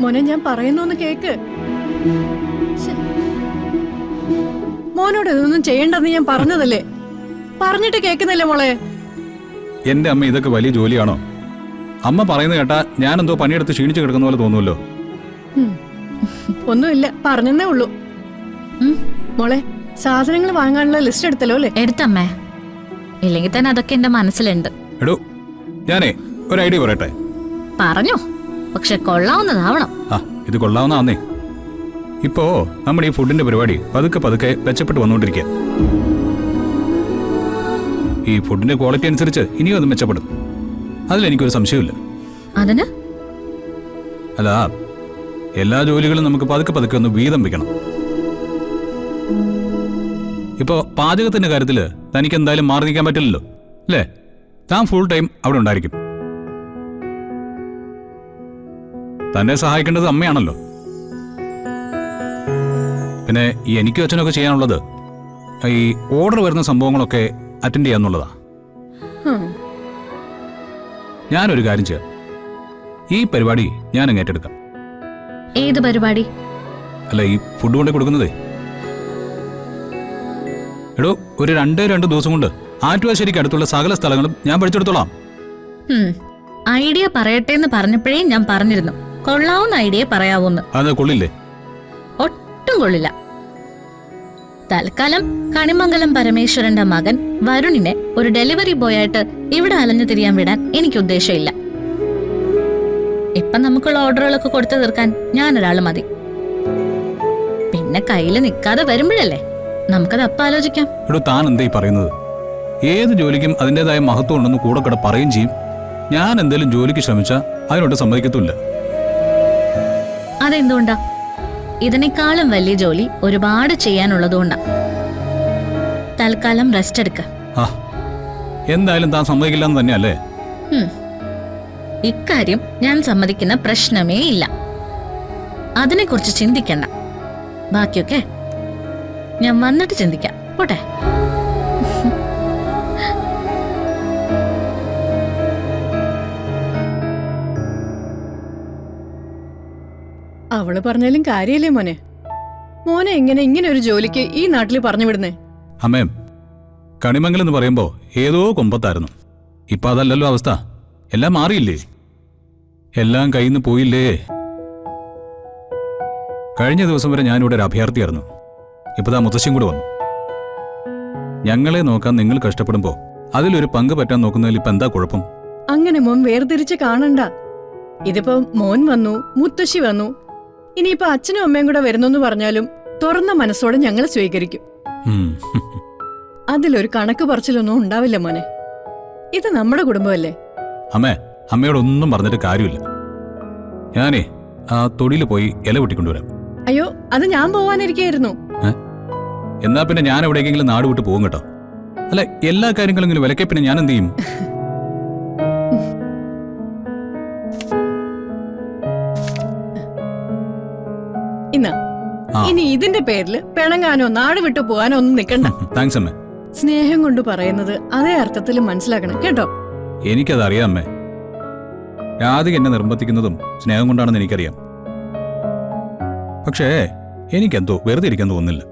മോനെ ഞാൻ പറയുന്നു കേക്ക്. മോനോട് ഇതൊന്നും ചെയ്യണ്ടെന്ന് ഞാൻ പറഞ്ഞതല്ലേ? പറഞ്ഞിട്ട് കേൾക്കുന്നില്ല മോളെ. എന്റെ അമ്മ ഇതൊക്കെ വലിയ ജോലിയാണോ? അമ്മ പറയുന്നത് കേട്ടാ ഞാനെന്തോ പണിയെടുത്ത് ക്ഷീണിച്ചു കിടക്കുന്ന പോലെ തോന്നുമല്ലോ. ഒന്നുമില്ല, പറഞ്ഞേ ഉള്ളൂ. മോളെ, സാധനങ്ങൾ വാങ്ങാനുള്ള ലിസ്റ്റ് എടുത്തല്ലോ അല്ലേ? എടുത്തമ്മേ, ഇല്ലെങ്കിൽ തന്നെ അതൊക്കെ എന്റെ മനസ്സിലുണ്ട്. എടോ, ഞാനേ ഒരു ഐഡിയ പറയട്ടെ. പറഞ്ഞോ, പക്ഷെ കൊള്ളാവുന്നതാവണം. ഇത് കൊള്ളാവുന്നേ. ഇപ്പോ നമ്മുടെ ഈ ഫുഡിന്റെ പരിപാടി പതുക്കെ പതുക്കെ മെച്ചപ്പെട്ട് വന്നുകൊണ്ടിരിക്കുക. ഈ ഫുഡിന്റെ ക്വാളിറ്റി അനുസരിച്ച് ഇനിയും അത് മെച്ചപ്പെടും. അതിലെനിക്കൊരു സംശയമില്ല. അതിന് അല്ല, എല്ലാ ജോലികളും നമുക്ക് പതുക്കെ പതുക്കെ ഒന്ന് വീതം വെക്കണം. ഇപ്പോ പാചകത്തിന്റെ കാര്യത്തില് തനിക്ക് എന്തായാലും മാറി നിൽക്കാൻ പറ്റില്ലല്ലോ അല്ലേ? താൻ ഫുൾ ടൈം അവിടെ ഉണ്ടായിരിക്കും. തന്നെ സഹായിക്കേണ്ടത് അമ്മയാണല്ലോ. പിന്നെ എനിക്കും അച്ഛനൊക്കെ ചെയ്യാനുള്ളത് ഈ ഓർഡർ വരുന്ന സംഭവങ്ങളൊക്കെ അറ്റൻഡ് ചെയ്യാന്നുള്ളതാ. ഞാനൊരു കാര്യം ചെയ്യാം, ഈ പരിപാടി ഞാൻ അങ്ങ് ഏറ്റെടുക്കാം. ഏത് പരിപാടി? അല്ല, ഈ ഫുഡ് കൊണ്ട് കൊടുക്കുന്നതേ. എടോ, ഒരു 2 ദിവസം കൊണ്ട് ആറ്റുവാശ്ശേരിക്ക് അടുത്തുള്ള സകല സ്ഥലങ്ങളും ഞാൻ പഠിച്ചെടുത്തോളാം. ഐഡിയ പറയട്ടെ എന്ന് പറഞ്ഞപ്പോഴേ ഞാൻ പറഞ്ഞിരുന്നു, കൊള്ളാവുന്ന ഐഡിയ പറയാവൂന്ന്. അത് കൊള്ളില്ലേ? ഒട്ടും കൊള്ളില്ല. തൽക്കാലം കണിമംഗലം പരമേശ്വരന്റെ മകൻ വരുണിനെ ഒരു ഡെലിവറി ബോയ് ആയിട്ട് ഇവിടെ അലഞ്ഞു തിരിയാൻ വിടാൻ എനിക്ക് ഉദ്ദേശമില്ല. ഇപ്പൊ നമുക്കുള്ള ഓർഡറുകളൊക്കെ കൊടുത്തു തീർക്കാൻ ഞാനൊരാള് മതി. പിന്നെ കയ്യില് നിൽക്കാതെ വരുമ്പോഴല്ലേ നമുക്കത് അപ്പം ആലോചിക്കാം. എടോ, താൻ എന്താ ഈ പറയുന്നത്? ഏത് ജോലിക്കും അതിൻ്റെതായ മഹത്വം ഉണ്ടെന്ന് കൂടെ കൂടെ പറയുകയും ചെയ്യും. ഞാൻ എന്തെങ്കിലും ജോലിക്ക് ശ്രമിച്ചാൽ അതിനോട്ട് സമ്മതിക്കത്തില്ല. അതെന്തുകൊണ്ടാ? ഇതിനേക്കാളും വലിയ ജോലി ഒരുപാട് ചെയ്യാനുള്ളതുകൊണ്ടാ. തൽക്കാലം റെസ്റ്റ് എടുക്ക. എന്തായാലും താൻ സമ്മതിക്കില്ലെന്ന് തന്നെയല്ലേ? ഇക്കാര്യം ഞാൻ സമ്മതിക്കുന്ന പ്രശ്നമേ ഇല്ല. അതിനെക്കുറിച്ച് ചിന്തിക്കണ്ട. ബാക്കിയൊക്കെ ഞാൻ വന്നിട്ട് ചിന്തിക്കാം. പോട്ടെ. അവള് പറഞ്ഞാലും കാര്യല്ലേ മോനെ? മോനെ ഇങ്ങനെ ഒരു ജോലിക്ക് ഈ നാട്ടിൽ പറഞ്ഞു വിടുന്നേ? അമ്മേ, കണിമംഗലം എന്ന് പറയുമ്പോ ഏതോ കൊമ്പത്തായിരുന്നു. ഇപ്പൊ അതല്ലല്ലോ അവസ്ഥ. എല്ലാം മാറിയില്ലേ? എല്ലാം കയ്യിൽ നിന്ന് പോയില്ലേ? കഴിഞ്ഞ ദിവസം വരെ ഞാനിവിടെ ഒരു അഭയാർത്ഥിയായിരുന്നു. ഇപ്പതാ മുത്തശ്ശിയും കൂടെ വന്നു. ഞങ്ങളെ നോക്കാൻ നിങ്ങൾ കഷ്ടപ്പെടുമ്പോ അതിലൊരു പങ്ക് പറ്റാൻ നോക്കുന്നതിൽ ഇപ്പൊ എന്താ കുഴപ്പം? അങ്ങനെ മോൻ വേർതിരിച്ച് കാണണ്ട. ഇതിപ്പോ മോൻ വന്നു, മുത്തശ്ശി വന്നു, ഇനിയിപ്പോ അച്ഛനും അമ്മയും കൂടെ വരുന്നെന്ന് പറഞ്ഞാലും തുറന്ന മനസ്സോടെ ഞങ്ങൾ സ്വീകരിക്കും. അതിലൊരു കണക്ക് പറച്ചിലൊന്നും ഉണ്ടാവില്ല മോനെ. ഇത് നമ്മുടെ കുടുംബമല്ലേ? അമ്മയോടൊന്നും പറഞ്ഞിട്ട് കാര്യമില്ല. ഞാനേ ആ തൊടിയിൽ പോയി ഇല വെട്ടിക്കൊണ്ടുവരാം. അയ്യോ, അത് ഞാൻ പോവാനിരിക്കായിരുന്നു. എന്നാ പിന്നെ ഞാൻ എവിടേക്കെങ്കിലും നാട് വിട്ട് പോകും കേട്ടോ. അല്ല, എല്ലാ കാര്യങ്ങളും വിലക്കെ പിന്നെ ഞാൻ എന്ത് ചെയ്യും? ഇനി ഇതിന്റെ പേരില് പിണങ്ങാനോ നാട് വിട്ടു പോകാനോ ഒന്നും നിൽക്കണ്ട. താങ്ക്സ് അമ്മേ. സ്നേഹം കൊണ്ട് പറയുന്നത് അതേ അർത്ഥത്തിൽ മനസ്സിലാക്കണം കേട്ടോ. എനിക്കതറിയാം അമ്മേ. രാധിക എന്നെ നിർബന്ധിക്കുന്നതും സ്നേഹം കൊണ്ടാണെന്ന് എനിക്കറിയാം. പക്ഷേ എനിക്കെന്തോ വെറുതെ ഇരിക്കാൻ തോന്നുന്നില്ല.